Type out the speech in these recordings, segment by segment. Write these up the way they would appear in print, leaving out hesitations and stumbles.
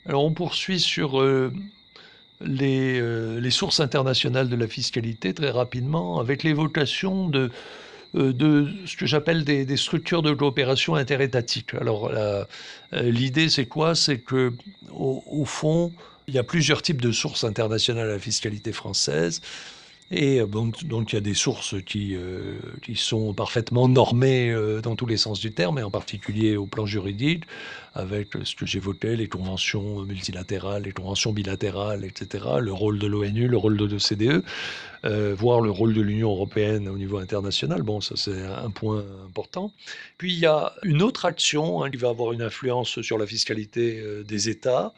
Alors on poursuit sur les sources internationales de la fiscalité très rapidement avec l'évocation de ce que j'appelle des structures de coopération interétatiques. Alors l'idée c'est quoi? C'est que au fond, il y a plusieurs types de sources internationales à la fiscalité française. Et donc il y a des sources qui sont parfaitement normées dans tous les sens du terme, et en particulier au plan juridique, avec ce que j'évoquais, les conventions multilatérales, les conventions bilatérales, etc., le rôle de l'ONU, le rôle de l'OCDE, voire le rôle de l'Union européenne au niveau international. Bon, ça c'est un point important. Puis il y a une autre action qui va avoir une influence sur la fiscalité des États,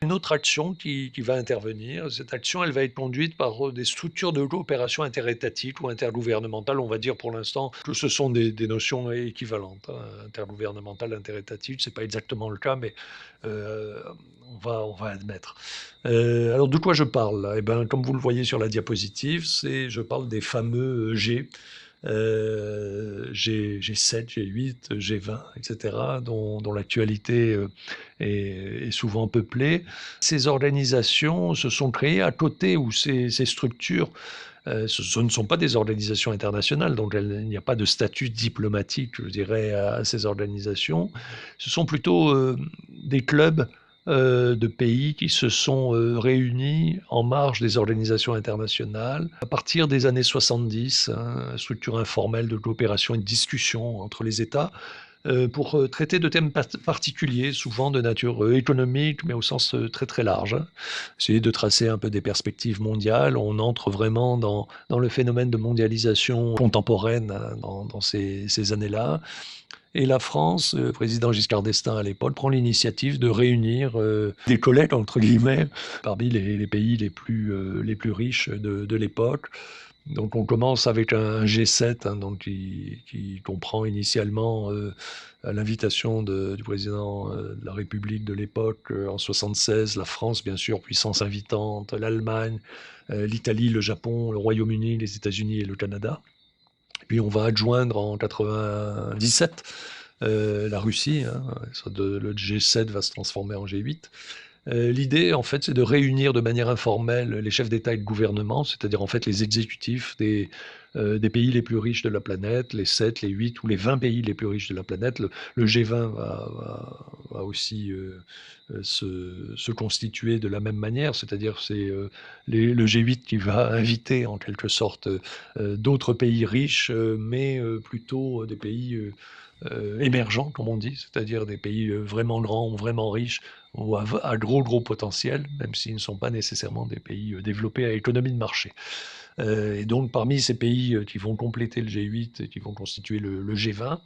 une autre action qui va intervenir. Cette action, elle va être conduite par des structures de coopération interétatiques ou intergouvernementales. On va dire pour l'instant que ce sont des notions équivalentes. Intergouvernementale, interétatique, c'est pas exactement le cas, mais euh, on va admettre. Alors de quoi je parle là? Eh ben, comme vous le voyez sur la diapositive, je parle des fameux G, G7, G8, G20, etc., dont l'actualité est souvent peuplée. Ces organisations se sont créées à côté, où ces structures, ce ne sont pas des organisations internationales, donc il n'y a pas de statut diplomatique, je dirais, à ces organisations. Ce sont plutôt des clubs de pays qui se sont réunis en marge des organisations internationales à partir des années 70, hein, structure informelle de coopération et de discussion entre les États, pour traiter de thèmes particuliers, souvent de nature économique, mais au sens très très large, hein. Essayer de tracer un peu des perspectives mondiales. On entre vraiment dans le phénomène de mondialisation contemporaine, hein, dans ces années-là. Et la France, le président Giscard d'Estaing à l'époque, prend l'initiative de réunir des collègues, entre guillemets, parmi les pays les plus riches de l'époque. Donc on commence avec un G7, hein, donc qui comprend initialement, à l'invitation du président de la République de l'époque, en 76, la France, bien sûr, puissance invitante, l'Allemagne, l'Italie, le Japon, le Royaume-Uni, les États-Unis et le Canada. Puis on va adjoindre en 97 la Russie, hein, le G7 va se transformer en G8. L'idée, en fait, c'est de réunir de manière informelle les chefs d'État et de gouvernement, c'est-à-dire en fait les exécutifs des pays les plus riches de la planète, les 7, les 8 ou les 20 pays les plus riches de la planète. Le G20 va aussi se constituer de la même manière, c'est-à-dire c'est le G8 qui va inviter en quelque sorte d'autres pays riches, mais plutôt des pays émergents, comme on dit, c'est-à-dire des pays vraiment grands, vraiment riches, ou à gros gros potentiel, même s'ils ne sont pas nécessairement des pays développés à économie de marché. Et donc parmi ces pays qui vont compléter le G8 et qui vont constituer le G20,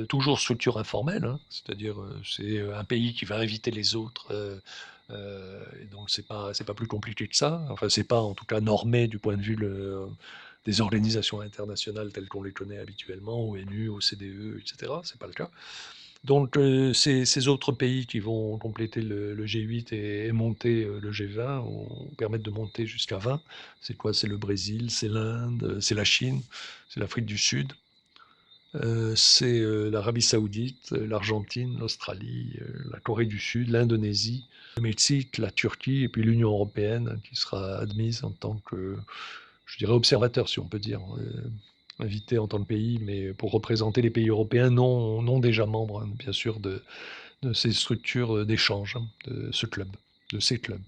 toujours structure informelle, hein, c'est-à-dire c'est un pays qui va inviter les autres. Et donc c'est pas plus compliqué que ça. Enfin c'est pas en tout cas normé du point de vue des organisations internationales telles qu'on les connaît habituellement, ONU, OCDE, etc. C'est pas le cas. Donc ces autres pays qui vont compléter le G8 et monter le G20, ou permettre de monter jusqu'à 20, c'est quoi? C'est le Brésil, c'est l'Inde, c'est la Chine, c'est l'Afrique du Sud, c'est l'Arabie Saoudite, l'Argentine, l'Australie, la Corée du Sud, l'Indonésie, le Mexique, la Turquie, et puis l'Union européenne qui sera admise en tant que, je dirais, observateur, si on peut dire, invité en tant que pays, mais pour représenter les pays européens non déjà membres, hein, bien sûr, de ces structures d'échange, hein, de ce club, de ces clubs.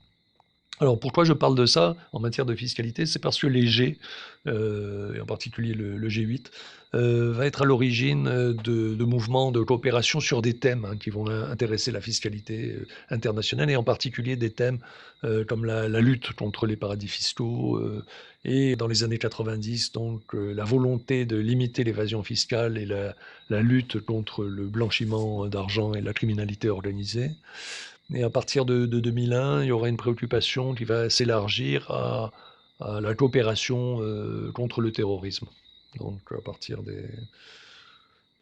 Alors pourquoi je parle de ça en matière de fiscalité? C'est parce que les G, et en particulier le G8, va être à l'origine de mouvements de coopération sur des thèmes, hein, qui vont intéresser la fiscalité internationale, et en particulier des thèmes comme la lutte contre les paradis fiscaux, et dans les années 90, donc la volonté de limiter l'évasion fiscale et la lutte contre le blanchiment d'argent et la criminalité organisée. Et à partir de 2001, il y aura une préoccupation qui va s'élargir à la coopération contre le terrorisme. Donc à partir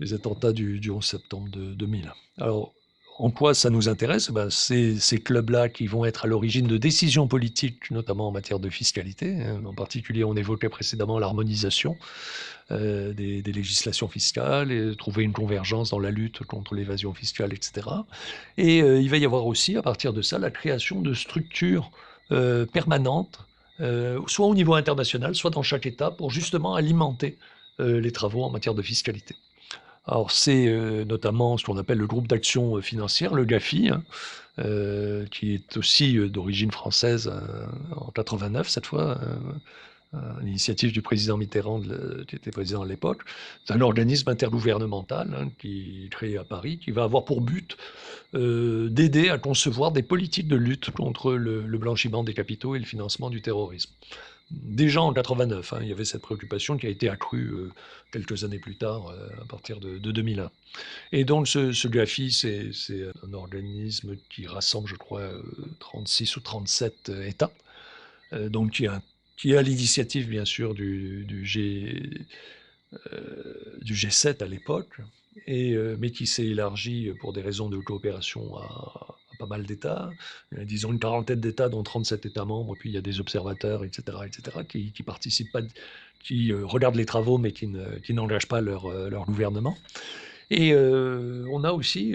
des attentats du 11 septembre de 2001. Alors, en quoi ça nous intéresse? Ben, c'est ces clubs-là qui vont être à l'origine de décisions politiques, notamment en matière de fiscalité, hein. En particulier, on évoquait précédemment l'harmonisation des législations fiscales et trouver une convergence dans la lutte contre l'évasion fiscale, etc. Et il va y avoir aussi, à partir de ça, la création de structures permanentes, soit au niveau international, soit dans chaque État, pour justement alimenter les travaux en matière de fiscalité. Alors c'est notamment ce qu'on appelle le groupe d'action financière, le GAFI, hein, qui est aussi d'origine française en 89 cette fois, l'initiative du président Mitterrand, qui était président à l'époque. C'est un organisme intergouvernemental hein, qui est créé à Paris, qui va avoir pour but d'aider à concevoir des politiques de lutte contre le blanchiment des capitaux et le financement du terrorisme. Déjà en 89, hein, il y avait cette préoccupation qui a été accrue quelques années plus tard, à partir de 2001. Et donc ce GAFI, c'est un organisme qui rassemble, je crois, 36 ou 37 États, donc qui est à l'initiative, bien sûr, du G7 à l'époque, mais qui s'est élargi pour des raisons de coopération à pas mal d'États, disons une quarantaine d'États, dont 37 États membres, puis il y a des observateurs, etc., qui participent pas, qui regardent les travaux, mais qui n'engagent pas leur gouvernement. Et on a aussi,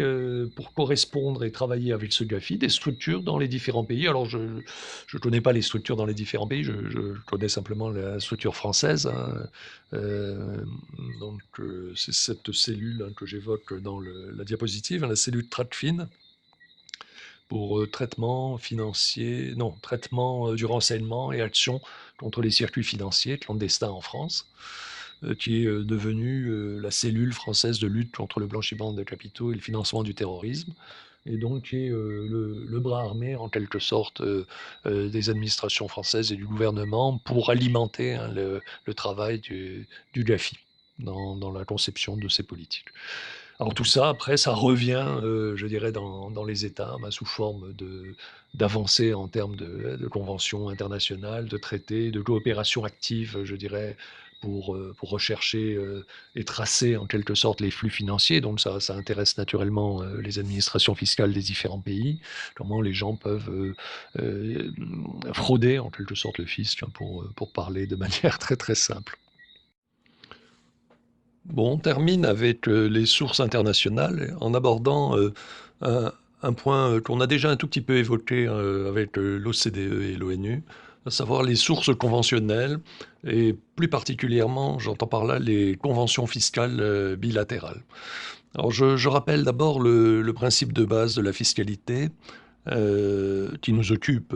pour correspondre et travailler avec ce GAFI, des structures dans les différents pays. Alors, je ne connais pas les structures dans les différents pays, je connais simplement la structure française, hein. Donc, c'est cette cellule hein, que j'évoque dans la diapositive, hein, la cellule TRACFIN, pour traitement financier, non, traitement du renseignement et action contre les circuits financiers clandestins en France, qui est devenue la cellule française de lutte contre le blanchiment de capitaux et le financement du terrorisme, et donc qui est le bras armé en quelque sorte des administrations françaises et du gouvernement pour alimenter hein, le travail du GAFI dans la conception de ces politiques. Alors tout ça, après, ça revient, je dirais, dans les États, bah, sous forme d'avancées en termes de conventions internationales, de traités, de coopération active, je dirais, pour rechercher et tracer en quelque sorte les flux financiers. Donc ça intéresse naturellement les administrations fiscales des différents pays, comment les gens peuvent frauder en quelque sorte le fisc, hein, pour parler de manière très très simple. Bon, on termine avec les sources internationales en abordant un, un point qu'on a déjà un tout petit peu évoqué avec l'OCDE et l'ONU, à savoir les sources conventionnelles et plus particulièrement, j'entends par là, les conventions fiscales bilatérales. Alors je rappelle d'abord le principe de base de la fiscalité qui nous occupe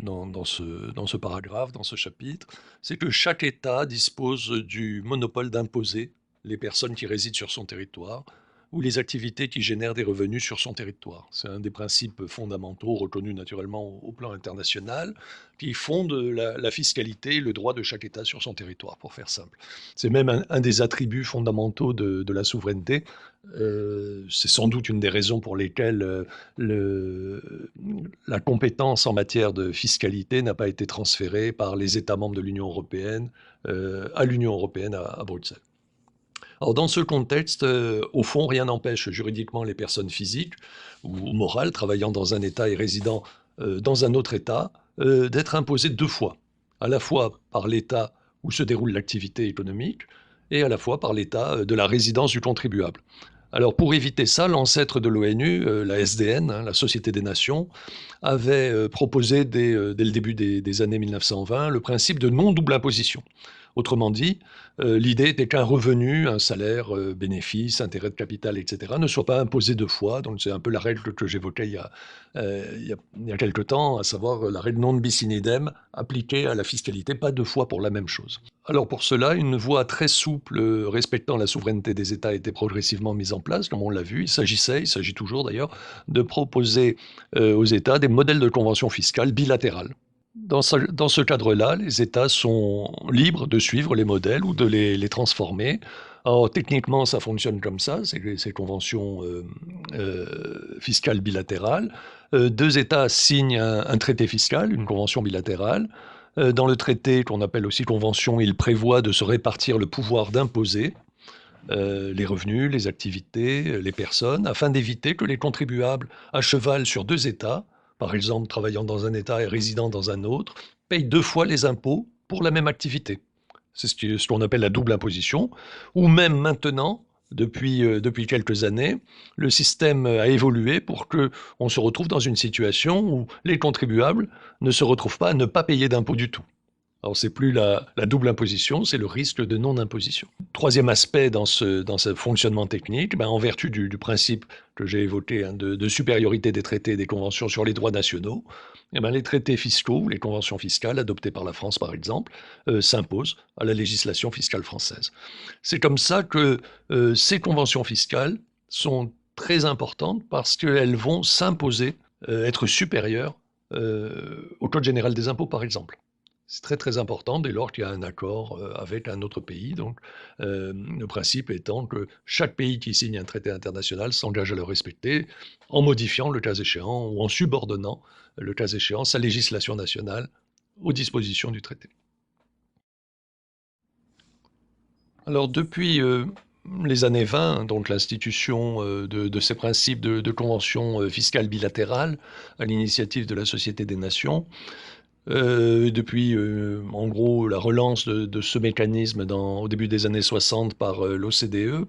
dans ce paragraphe, dans ce chapitre, c'est que chaque État dispose du monopole d'imposer les personnes qui résident sur son territoire ou les activités qui génèrent des revenus sur son territoire. C'est un des principes fondamentaux reconnus naturellement au plan international qui fonde la fiscalité et le droit de chaque État sur son territoire, pour faire simple. C'est même un des attributs fondamentaux de la souveraineté. C'est sans doute une des raisons pour lesquelles la compétence en matière de fiscalité n'a pas été transférée par les États membres de l'Union européenne à l'Union européenne à Bruxelles. Alors dans ce contexte, au fond, rien n'empêche juridiquement les personnes physiques ou morales travaillant dans un État et résidant dans un autre État d'être imposées deux fois, à la fois par l'État où se déroule l'activité économique et à la fois par l'État de la résidence du contribuable. Alors pour éviter ça, l'ancêtre de l'ONU, la SDN, hein, la Société des Nations, avait proposé dès le début des années 1920 le principe de non-double imposition. Autrement dit, l'idée était qu'un revenu, un salaire, bénéfice, intérêt de capital, etc., ne soit pas imposé deux fois. Donc c'est un peu la règle que j'évoquais il y a quelque temps, à savoir la règle non bis in idem, appliquée à la fiscalité, pas deux fois pour la même chose. Alors pour cela, une voie très souple respectant la souveraineté des États a été progressivement mise en place, comme on l'a vu. Il s'agit toujours d'ailleurs, de proposer aux États des modèles de conventions fiscales bilatérales. Dans ce cadre-là, les États sont libres de suivre les modèles ou de les transformer. Alors, techniquement, ça fonctionne comme ça, c'est ces conventions fiscales bilatérales. Deux États signent un traité fiscal, une convention bilatérale. Dans le traité, qu'on appelle aussi convention, il prévoit de se répartir le pouvoir d'imposer. les revenus, les activités, les personnes, afin d'éviter que les contribuables à cheval sur 2 États, par exemple travaillant dans un État et résidant dans un autre, payent 2 fois les impôts pour la même activité. C'est ce qu'on appelle la double imposition, ou même maintenant, depuis quelques années, le système a évolué pour qu'on se retrouve dans une situation où les contribuables ne se retrouvent pas à ne pas payer d'impôts du tout. Alors, c'est plus la double imposition, c'est le risque de non-imposition. Troisième aspect dans ce fonctionnement technique, ben, en vertu du principe que j'ai évoqué, hein, de supériorité des traités et des conventions sur les droits nationaux, eh ben, les traités fiscaux, les conventions fiscales adoptées par la France par exemple, s'imposent à la législation fiscale française. C'est comme ça que ces conventions fiscales sont très importantes parce qu'elles vont s'imposer, être supérieures au Code général des impôts par exemple. C'est très, très important dès lors qu'il y a un accord, avec un autre pays. Donc, le principe étant que chaque pays qui signe un traité international s'engage à le respecter en modifiant, le cas échéant, ou en subordonnant, le cas échéant, sa législation nationale aux dispositions du traité. Alors depuis, les années 20, donc l'institution, de ces principes de conventions, fiscales bilatérales à l'initiative de la Société des Nations, depuis, en gros, la relance de ce mécanisme au début des années 60 par l'OCDE,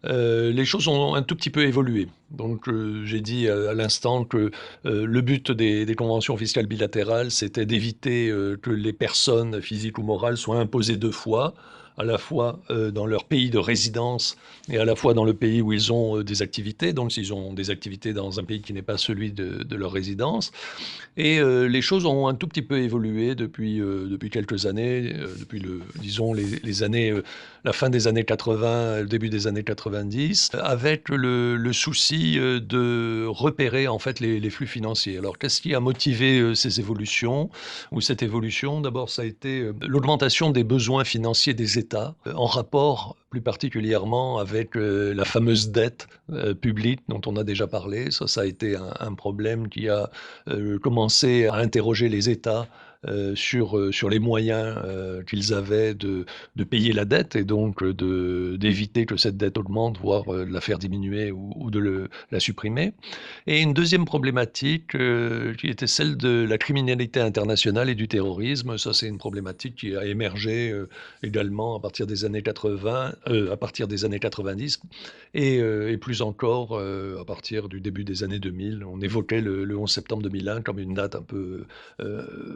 les choses ont un tout petit peu évolué. Donc, j'ai dit à l'instant que le but des conventions fiscales bilatérales, c'était d'éviter que les personnes physiques ou morales soient imposées 2 fois, à la fois dans leur pays de résidence et à la fois dans le pays où ils ont des activités. Donc, s'ils ont des activités dans un pays qui n'est pas celui de leur résidence. Et les choses ont un tout petit peu évolué depuis quelques années, depuis disons les années, la fin des années 80, le début des années 90, avec le souci de repérer en fait les flux financiers. Alors qu'est-ce qui a motivé ces évolutions ou cette évolution? D'abord, ça a été l'augmentation des besoins financiers des États, en rapport plus particulièrement avec la fameuse dette publique dont on a déjà parlé. Ça a été un problème qui a commencer à interroger les États sur les moyens qu'ils avaient de payer la dette et donc d'éviter que cette dette augmente, voire de la faire diminuer ou de la supprimer. Et une deuxième problématique qui était celle de la criminalité internationale et du terrorisme. Ça, c'est une problématique qui a émergé également à partir des années 80, à partir des années 90 et plus encore à partir du début des années 2000. On évoquait le 11 septembre 2001 comme une date un peu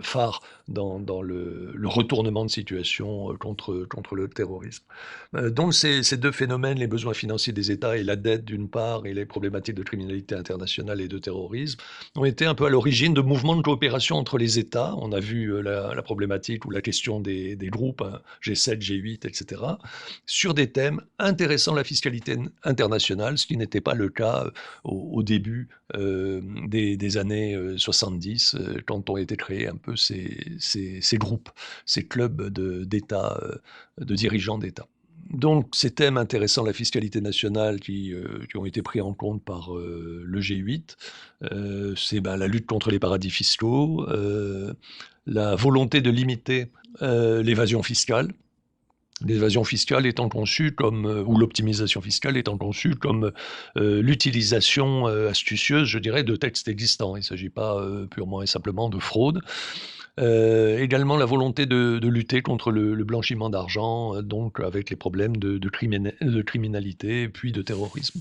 phare dans le retournement de situation contre le terrorisme. Donc ces deux phénomènes, les besoins financiers des États et la dette d'une part, et les problématiques de criminalité internationale et de terrorisme, ont été un peu à l'origine de mouvements de coopération entre les États. On a vu la problématique ou la question des groupes, hein, G7, G8, etc., sur des thèmes intéressant la fiscalité internationale, ce qui n'était pas le cas au début des années 70, quand ont été créés un peu ces groupes, ces clubs d'États, de dirigeants d'États. Donc, ces thèmes intéressant la fiscalité nationale qui ont été pris en compte par le G8, c'est ben, la lutte contre les paradis fiscaux, la volonté de limiter l'évasion fiscale. L'évasion fiscale étant conçue comme, ou l'optimisation fiscale étant conçue comme l'utilisation astucieuse, je dirais, de textes existants. Il ne s'agit pas purement et simplement de fraude. Également la volonté de lutter contre le blanchiment d'argent, donc avec les problèmes de criminalité, puis de terrorisme.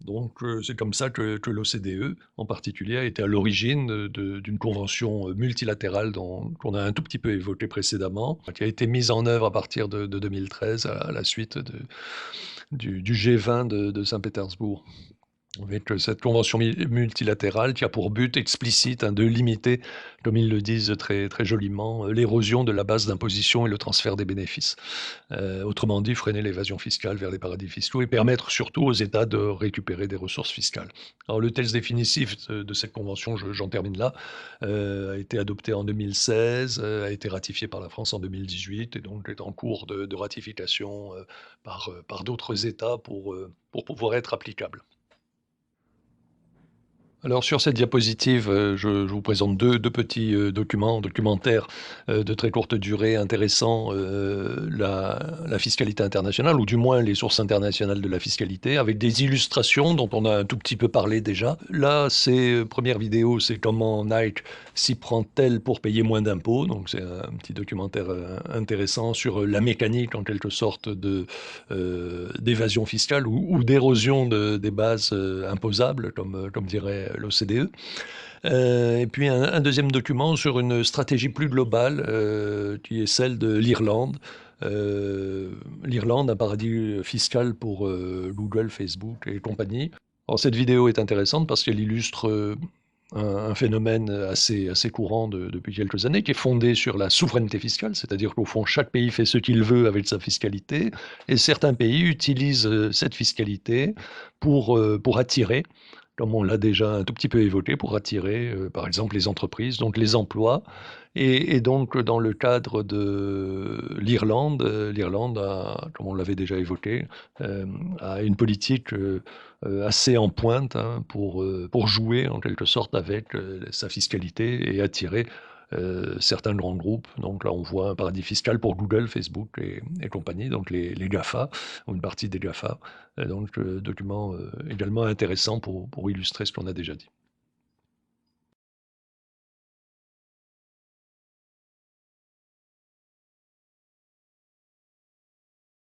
Donc c'est comme ça que l'OCDE, en particulier, a été à l'origine d'une convention multilatérale qu'on a un tout petit peu évoquée précédemment, qui a été mise en œuvre à partir de 2013 à la suite du G20 de Saint-Pétersbourg. Avec cette convention multilatérale qui a pour but explicite hein, de limiter, comme ils le disent très, très joliment, l'érosion de la base d'imposition et le transfert des bénéfices. Autrement dit, freiner l'évasion fiscale vers les paradis fiscaux et permettre surtout aux États de récupérer des ressources fiscales. Alors le texte définitif de cette convention, j'en termine là, a été adopté en 2016, a été ratifié par la France en 2018 et donc est en cours de ratification par d'autres États pour pouvoir être applicable. Alors sur cette diapositive, je vous présente deux petits, documentaires, de très courte durée intéressants, la fiscalité internationale ou du moins les sources internationales de la fiscalité avec des illustrations dont on a un tout petit peu parlé déjà. Là, c'est, 1re vidéo, c'est comment Nike s'y prend-elle pour payer moins d'impôts? Donc c'est un petit documentaire, intéressant sur, la mécanique en quelque sorte de, d'évasion fiscale ou d'érosion des bases, imposables comme dirait l'OCDE. Et puis un 2e document sur une stratégie plus globale, qui est celle de l'Irlande. L'Irlande, un paradis fiscal pour, Google, Facebook et compagnie. Alors cette vidéo est intéressante parce qu'elle illustre, un phénomène assez courant depuis quelques années, qui est fondé sur la souveraineté fiscale, c'est-à-dire qu'au fond, chaque pays fait ce qu'il veut avec sa fiscalité, et certains pays utilisent cette fiscalité pour attirer, comme on l'a déjà un tout petit peu évoqué, pour attirer, par exemple, les entreprises, donc les emplois. Et donc, dans le cadre de l'Irlande, l'Irlande a, comme on l'avait déjà évoqué, a une politique assez en pointe, hein, pour jouer en quelque sorte avec sa fiscalité et attirer certains grands groupes. Donc là, on voit un paradis fiscal pour Google, Facebook et compagnie, donc les GAFA, ou une partie des GAFA. Donc, document également intéressant pour illustrer ce qu'on a déjà dit.